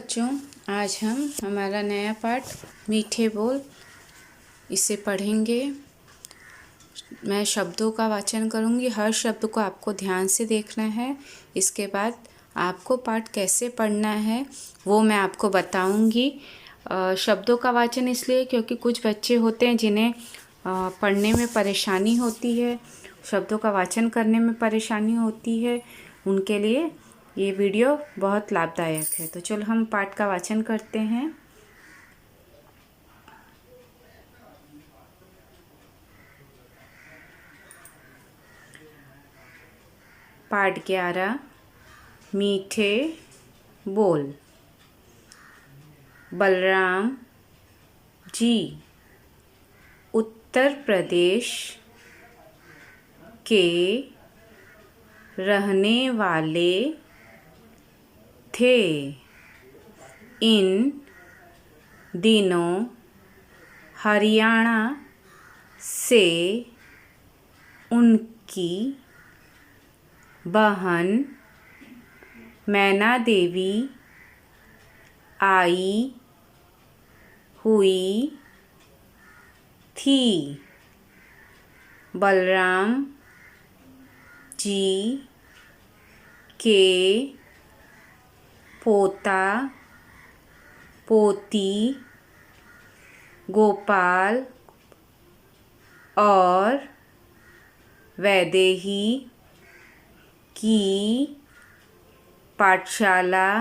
बच्चों, आज हम हमारा नया पाठ मीठे बोल इसे पढ़ेंगे। मैं शब्दों का वाचन करूँगी। हर शब्द को आपको ध्यान से देखना है। इसके बाद आपको पाठ कैसे पढ़ना है वो मैं आपको बताऊँगी। शब्दों का वाचन इसलिए क्योंकि कुछ बच्चे होते हैं जिन्हें पढ़ने में परेशानी होती है, शब्दों का वाचन करने में परेशानी होती है। उनके लिए ये वीडियो बहुत लाभदायक है। तो चलो हम पाठ का वाचन करते हैं। पाठ 11 मीठे बोल। बलराम जी उत्तर प्रदेश के रहने वाले थे। इन दिनों हरियाणा से उनकी बहन मैना देवी आई हुई थी। बलराम जी के पोता पोती गोपाल और वैदेही की पाठशाला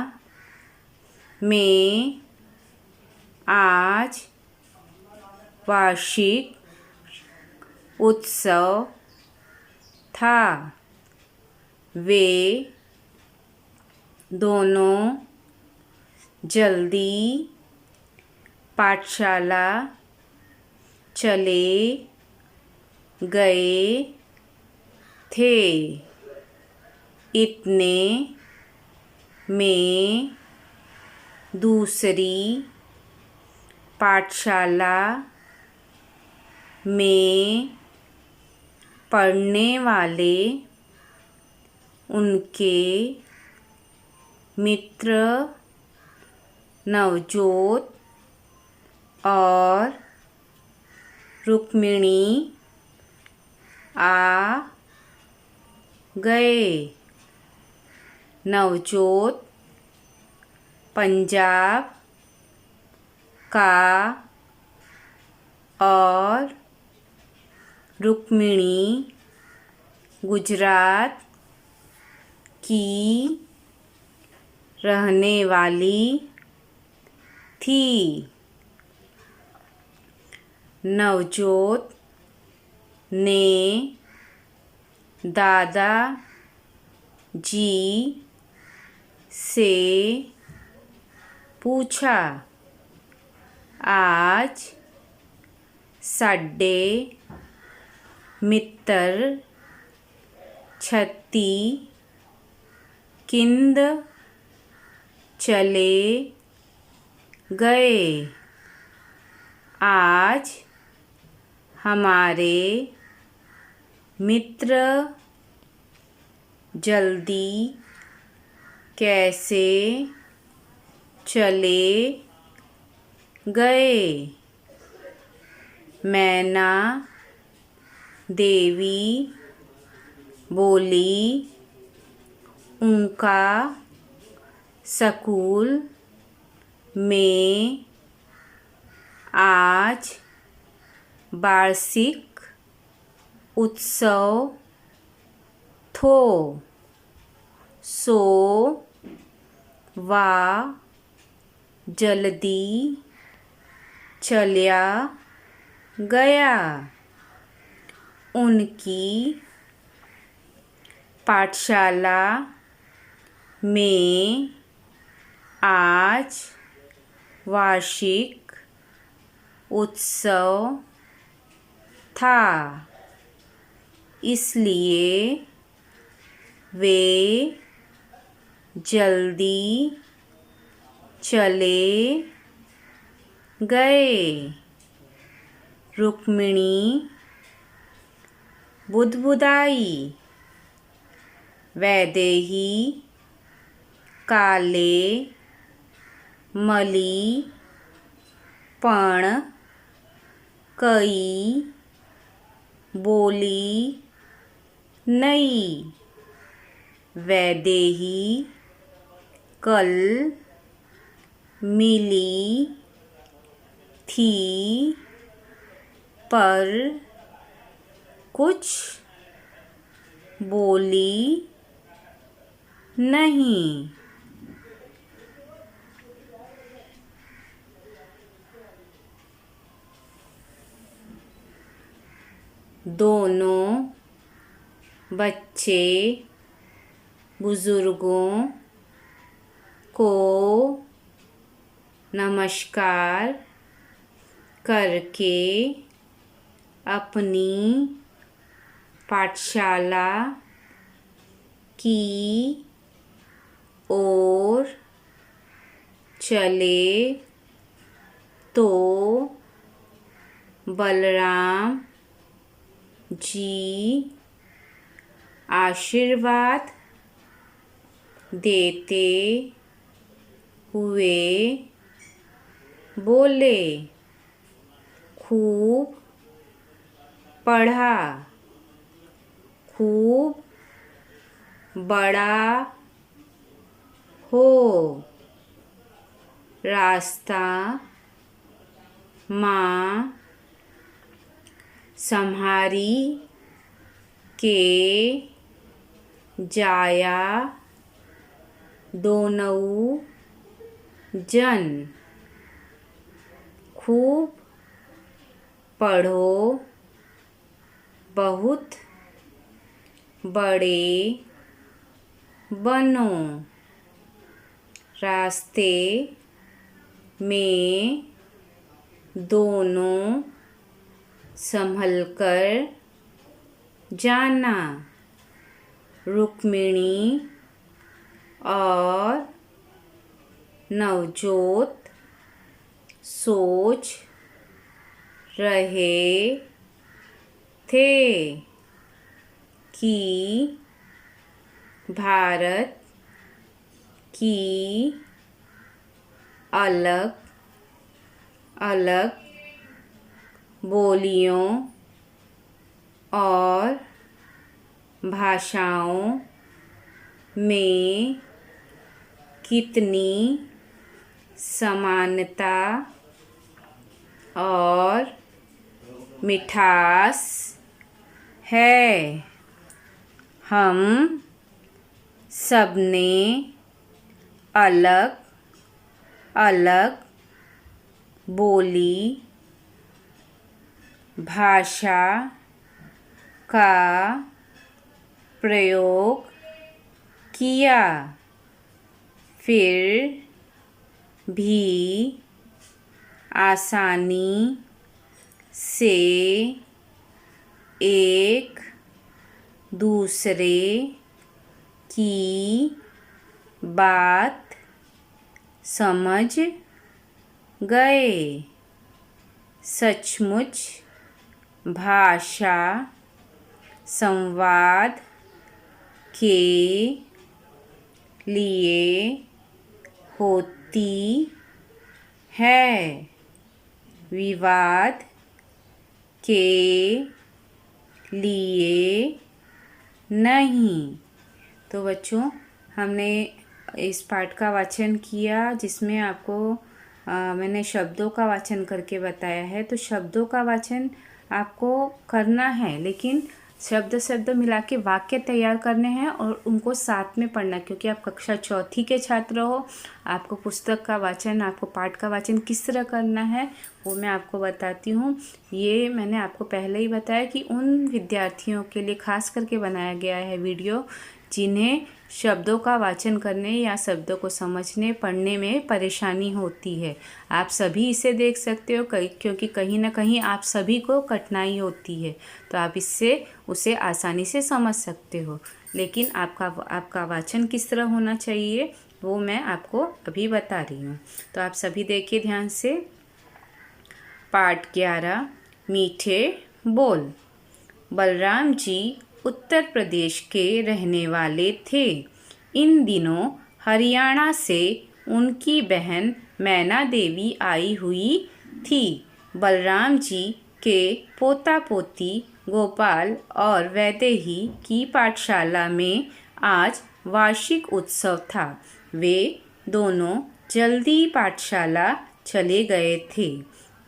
में आज वार्षिक उत्सव था। वे दोनों जल्दी पाठशाला चले गए थे। इतने में दूसरी पाठशाला में पढ़ने वाले उनके मित्र नवजोत और रुक्मिणी आ गए। नवजोत पंजाब का और रुक्मिणी गुजरात की रहने वाली थी। नवजोत ने दादा जी से पूछा, आज साडे मित्र छत्ती किंद चले गए। आज हमारे मित्र जल्दी कैसे चले गए। मैना देवी बोली, उनका स्कूल में आज वार्षिक उत्सव थो, सो वा जल्दी चल्या गया। उनकी पाठशाला में आज वार्षिक उत्सव था, इसलिए वे जल्दी चले गए। रुक्मिणी बुदबुदाई, वैदेही काले मली पण कई बोली नई वैदेही कल मिली थी पर कुछ बोली नहीं। दोनों बच्चे बुजुर्गों को नमस्कार करके अपनी पाठशाला की ओर चले तो बलराम जी आशीर्वाद देते हुए बोले, खूब पढ़ा, खूब बड़ा हो, रास्ता माँ सम्हारी के जाया दोनऊ जन। खूब पढ़ो, बहुत बड़े बनो, रास्ते में दोनों संभल कर जाना। रुक्मिणी और नवजोत सोच रहे थे कि भारत की अलग अलग बोलियों और भाषाओं में कितनी समानता और मिठास है। हम सबने अलग अलग बोली भाषा का प्रयोग किया, फिर भी आसानी से एक दूसरे की बात समझ गए। सचमुच भाषा संवाद के लिए होती है, विवाद के लिए नहीं। तो बच्चों, हमने इस पाठ का वाचन किया जिसमें आपको मैंने शब्दों का वाचन करके बताया है। तो शब्दों का वाचन आपको करना है, लेकिन शब्द शब्द मिला के वाक्य तैयार करने हैं और उनको साथ में पढ़ना, क्योंकि आप कक्षा चौथी के छात्र हो। आपको पुस्तक का वाचन, आपको पाठ का वाचन किस तरह करना है वो मैं आपको बताती हूँ। ये मैंने आपको पहले ही बताया कि उन विद्यार्थियों के लिए खास करके बनाया गया है वीडियो जिन्हें शब्दों का वाचन करने या शब्दों को समझने पढ़ने में परेशानी होती है। आप सभी इसे देख सकते हो क्योंकि कहीं ना कहीं आप सभी को कठिनाई होती है, तो आप इससे उसे आसानी से समझ सकते हो। लेकिन आपका वाचन किस तरह होना चाहिए वो मैं आपको अभी बता रही हूँ। तो आप सभी देखिए ध्यान से। पाठ 11 मीठे बोल। बलराम जी उत्तर प्रदेश के रहने वाले थे। इन दिनों हरियाणा से उनकी बहन मैना देवी आई हुई थी। बलराम जी के पोता पोती गोपाल और वैदेही की पाठशाला में आज वार्षिक उत्सव था। वे दोनों जल्दी पाठशाला चले गए थे।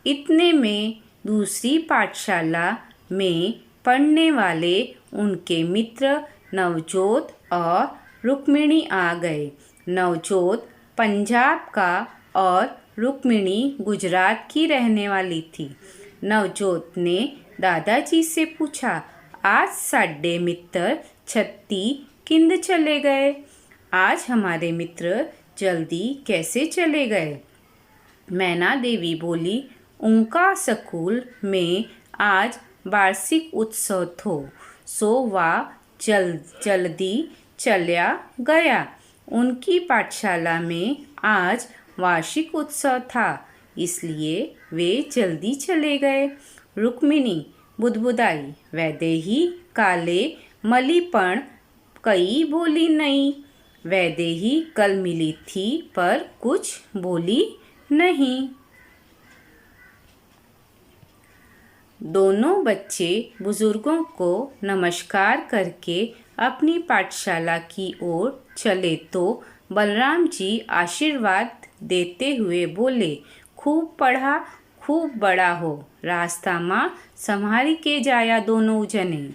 इतने में दूसरी पाठशाला में पढ़ने वाले उनके मित्र नवजोत और रुक्मिणी आ गए। नवजोत पंजाब का और रुक्मिणी गुजरात की रहने वाली थी। नवजोत ने दादाजी से पूछा, आज साढ़े मित्र छत्ती किंद चले गए? आज हमारे मित्र जल्दी कैसे चले गए? मैना देवी बोली, उनका स्कूल में आज वार्षिक उत्सव थो, सो वह जल्दी चल्या गया। उनकी पाठशाला में आज वार्षिक उत्सव था, इसलिए वे जल्दी चले गए। रुक्मिणी बुदबुदाई, वैदेही काले मलीपण कई बोली नहीं। वैदेही कल मिली थी पर कुछ बोली नहीं। दोनों बच्चे बुजुर्गों को नमस्कार करके अपनी पाठशाला की ओर चले तो बलराम जी आशीर्वाद देते हुए बोले, खूब पढ़ा खूब बड़ा हो, रास्ता माँ संभारी के जाया दोनों जने।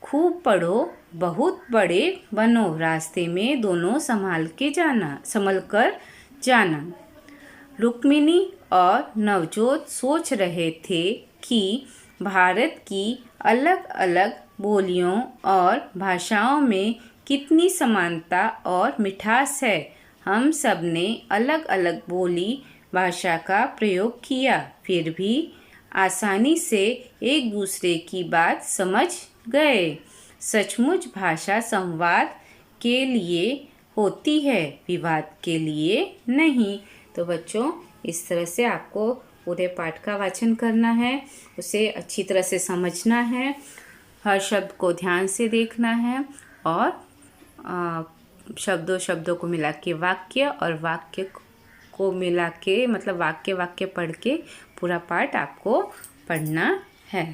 खूब पढ़ो बहुत बड़े बनो, रास्ते में दोनों संभल कर जाना। रुक्मिणी और नवजोत सोच रहे थे कि भारत की अलग अलग बोलियों और भाषाओं में कितनी समानता और मिठास है। हम सब ने अलग अलग बोली भाषा का प्रयोग किया, फिर भी आसानी से एक दूसरे की बात समझ गए। सचमुच भाषा संवाद के लिए होती है, विवाद के लिए नहीं। तो बच्चों, इस तरह से आपको पूरे पाठ का वाचन करना है, उसे अच्छी तरह से समझना है, हर शब्द को ध्यान से देखना है और शब्दों को मिला के वाक्य और वाक्य को मिला के मतलब वाक्य पढ़ के पूरा पाठ आपको पढ़ना है।